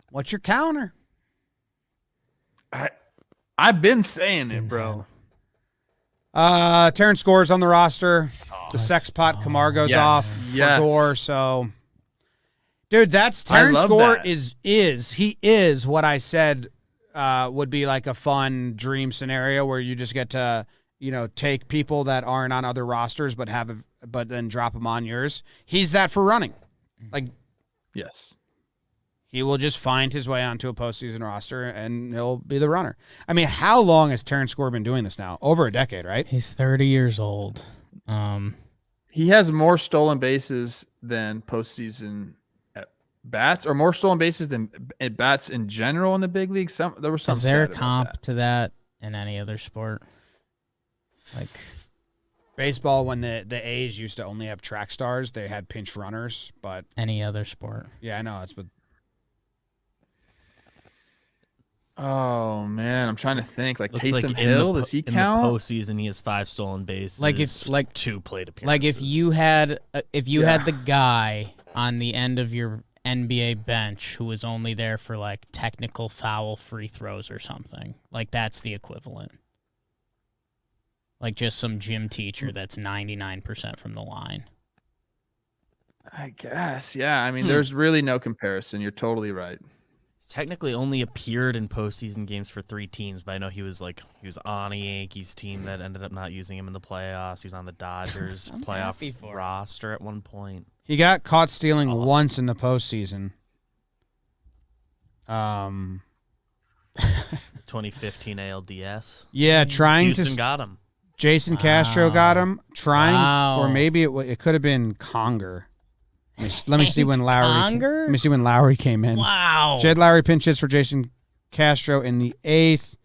what's your counter? I've been saying it, bro. Terrence Gore's on the roster. The sex pot Camargo's off for Gore. So, dude, that's Terrence Gore he is what I said would be like a fun dream scenario where you just get to, take people that aren't on other rosters but then drop them on yours. He's that for running. Like, yes. He will just find his way onto a postseason roster, and he'll be the runner. I mean, how long has Terrence Gore been doing this now? Over a decade, right? He's 30 years old. He has more stolen bases than postseason at bats, or more stolen bases than at bats in general in the big league. There was some. Is there a stat about comp that. to that in any other sport? Like baseball, when the A's used to only have track stars, they had pinch runners, but any other sport. Yeah, I know. That's what. Oh man, I'm trying to think. Like Looks Taysom like Hill, does he count? In the postseason, he has 5 stolen bases. Like if 2 plate appearances. Like if you had the guy on the end of your NBA bench who was only there for like technical foul free throws or something, like that's the equivalent. Like just some gym teacher that's 99% from the line. I guess, yeah. I mean, there's really no comparison. You're totally right. He's technically only appeared in postseason games for 3 teams, but I know he was on a Yankees team that ended up not using him in the playoffs. He's on the Dodgers playoff roster at one point. He got caught stealing once in the postseason. 2015 ALDS. Yeah, Houston got him. Jason Castro got him. Or maybe it could have been Conger. Let me see when Lowry. Let me see when Lowry came in. Wow. Jed Lowry pinch hits for Jason Castro in the 8th.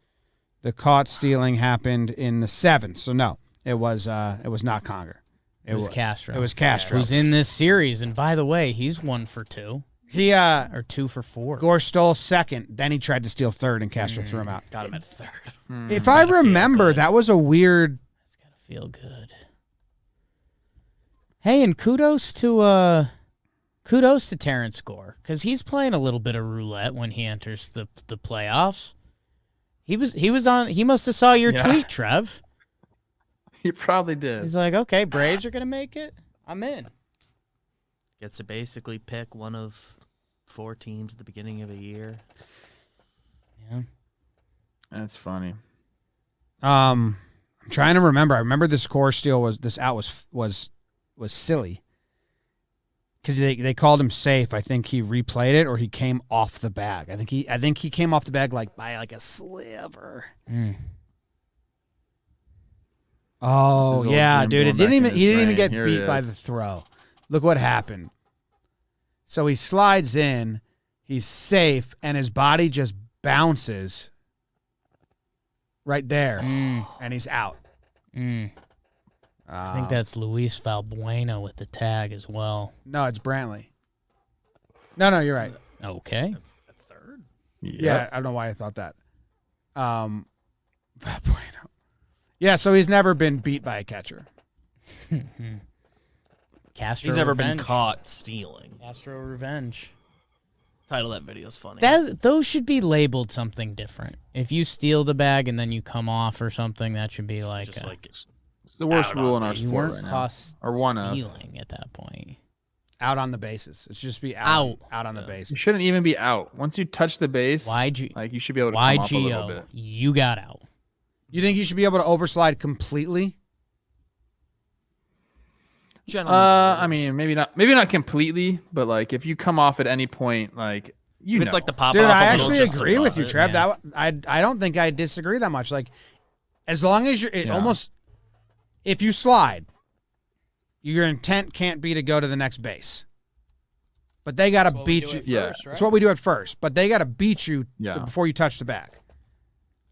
The caught stealing happened in the 7th. So no, it was not Conger. It was Castro. It was Castro. Who's in this series, and by the way, he's 1 for 2. He or 2 for 4. Gore stole 2nd, then he tried to steal 3rd, and Castro threw him out. Got him at 3rd. If I remember, that was a weird. That's gotta feel good. Hey, and kudos to Terrence Gore, because he's playing a little bit of roulette when he enters the playoffs. He must have saw your tweet, Trev. He probably did. He's like, okay, Braves are gonna make it. I'm in. Gets to basically pick one of 4 teams at the beginning of a year. Yeah, that's funny. I'm trying to remember. I remember this Gore steal was silly because they called him safe. I think he replayed it or he came off the bag. I think he came off the bag by a sliver. Oh old yeah, Jim dude! going It didn't back in even. his He didn't even brain. get Here beat it by is. the throw. Look what happened. So he slides in, he's safe, and his body just bounces right there, and he's out. I think that's Luis Valbuena with the tag as well. No, it's Brantley. No, you're right. Okay. Third. Yeah, I don't know why I thought that. Valbuena. Yeah, so he's never been beat by a catcher. Castro He's never Revenge. been caught stealing. Castro Revenge. Title of that video is funny. Those should be labeled something different. If you steal the bag and then you come off or something, that should be like, just like It's the worst Out rule on in our base. you sport weren't right now. caught Or one of. stealing at that point. Out on the bases. It should just be Out. out on the base. You shouldn't even be out. Once you touch the base, YG like you should be able to come off a little YGO, bit. you got out. You think you should be able to overslide completely? gentlemen's I rules. mean, maybe not completely, but like if you come off at any point, like you if know. it's like the pop Dude, off I a little actually just agree with above you, it, Trev. yeah. I don't think I disagree that much. Like, as long as you're Yeah. almost, if you slide, your intent can't be to go to the next base. But they got to beat you. Yeah. That's what we do at first. But they got to beat you Yeah. before you touch the bag.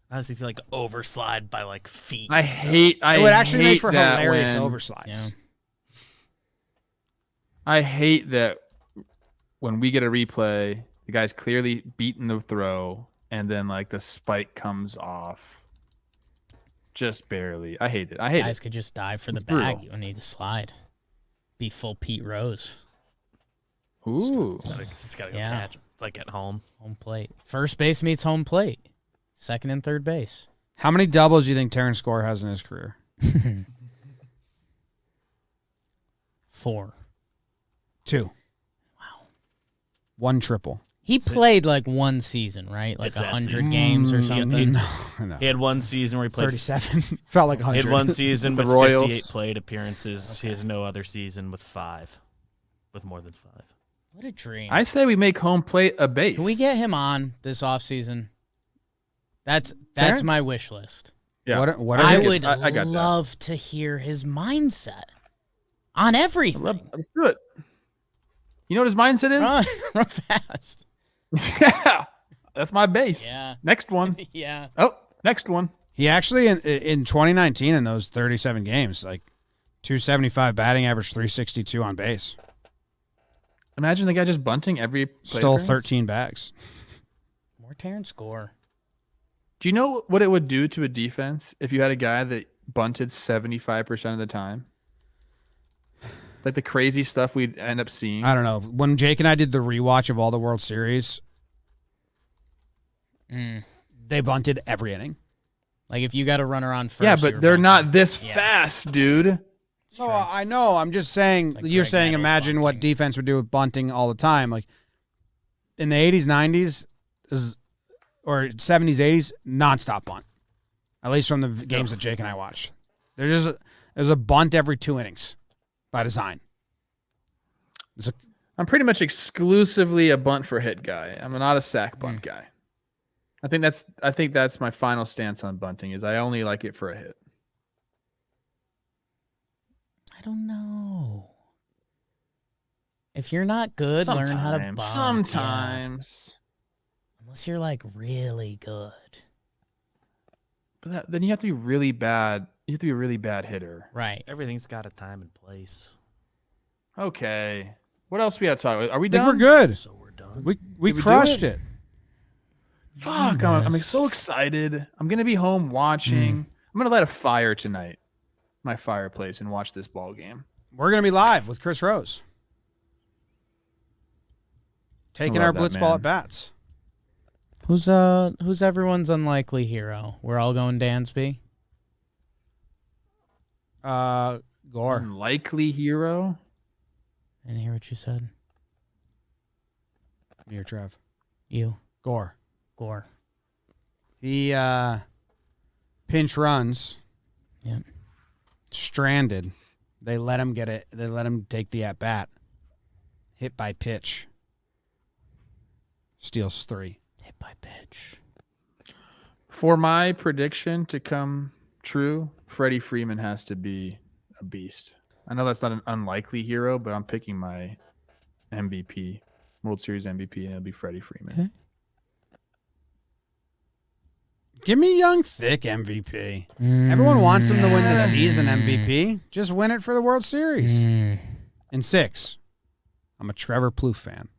I honestly feel like overslide by like feet. I hate. It would actually make hate for that hilarious when- overslides. I hate that when we get a replay, the guy's clearly beaten the throw, and then like the spike comes off, just barely. I hate it. I hate Guys it. could just dive for the It's bag. brutal. You don't need to slide. Be full Pete Rose. Ooh, He's got to go Yeah. catch him. It's like at home. Home plate. First base meets home plate. Second and third base. How many doubles do you think Terrence Score has in his career? 4. 2. Wow. 1 triple. He played like one season, right? Like It's that 100 season. games or something. No. He had one season where he played. 37. Felt like He 100. had one season The with Royals. 58 played appearances. He has no other season with 5, with more than 5. What a dream. I say we make home plate a base. Can we get him on this offseason? That's Terrence? my wish list. Yeah. What I are you? would I got that. love to hear his mindset on everything. Let's do it. You know what his mindset is? Run fast. Yeah, that's my base. Yeah. Next one. Yeah. Oh, next one. He actually in 2019 in those 37 games, like 275 batting average, 362 on base. Imagine the guy just bunting every plate Stole appearance. 13 bags. More Terrence Score. Do you know what it would do to a defense if you had a guy that bunted 75% of the time? Like the crazy stuff we'd end up seeing. I don't know. When Jake and I did the rewatch of all the World Series, they bunted every inning. Like if you got a runner on first. yeah, you're but they're bunting. not this Yeah. fast, dude. No, I know. I'm just saying. like You're Greg saying Nettles imagine what bunting. defense would do with bunting all the time. Like in the 80s, 90s, or 70s, 80s, nonstop bunt. At least from the games that Jake and I watched. There's a bunt every 2 innings by design. I'm pretty much exclusively a bunt for hit guy. I'm not a sack bunt guy. I think that's my final stance on bunting is I only like it for a hit. I don't know. If you're not good, learn how to bunt. Sometimes. Yeah. Unless you're like really good. But then you have to be really bad. You have to be a really bad hitter. Right. Everything's got a time and place. Okay. What else we got to talk about? Are we I think done? we're good. So we're done. We Did we do crushed it? it. Fuck, I'm so excited. I'm going to be home watching. I'm going to light a fire tonight, my fireplace, and watch this ball game. We're gonna be live with Chris Rose. Taking love our that blitz ball man. at bats. Who's everyone's unlikely hero? We're all going Dansby. Gore. Unlikely hero? I didn't hear what you said. Me or Trev. You. Gore. Gore. He pinch runs. Yep. Stranded. They let him get it. They let him take the at bat. Hit by pitch. Steals 3. Hit by pitch. For my prediction to come true, Freddie Freeman has to be a beast. I know that's not an unlikely hero, but I'm picking my MVP, World Series MVP, and it'll be Freddie Freeman. Okay. Give me Young Thick MVP. Everyone wants him to win the season MVP. Just win it for the World Series. In 6, I'm a Trevor Plouffe fan.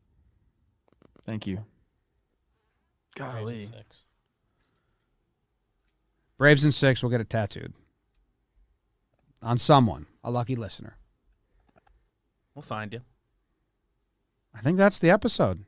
Thank you. Golly. Braves in 6, we'll get it tattooed. On someone, a lucky listener. We'll find you. I think that's the episode.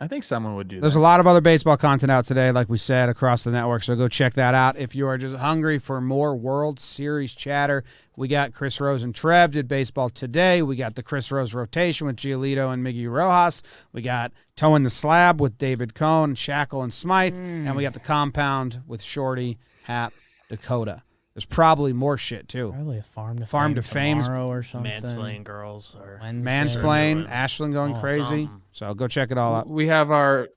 I think someone would do There's that. a lot of other baseball content out today, like we said, across the network, so go check that out. If you are just hungry for more World Series chatter, we got Chris Rose and Trev did baseball today. We got the Chris Rose rotation with Giolito and Miggy Rojas. We got Towing the Slab with David Cohn, Shackle, and Smythe. And we got the Compound with Shorty, Hap, Dakota. There's probably more shit, too. Probably a farm to fame tomorrow or something. Mansplain girls or Wednesday. Mansplain, Ashland going crazy. something. So go check it all out. We have our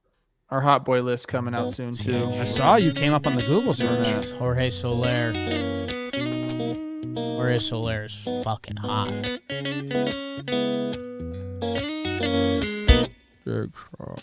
hot boy list coming out soon too. I saw you came up on the Google search. It's Jorge Soler. Jorge Soler is fucking hot. Jake Croc.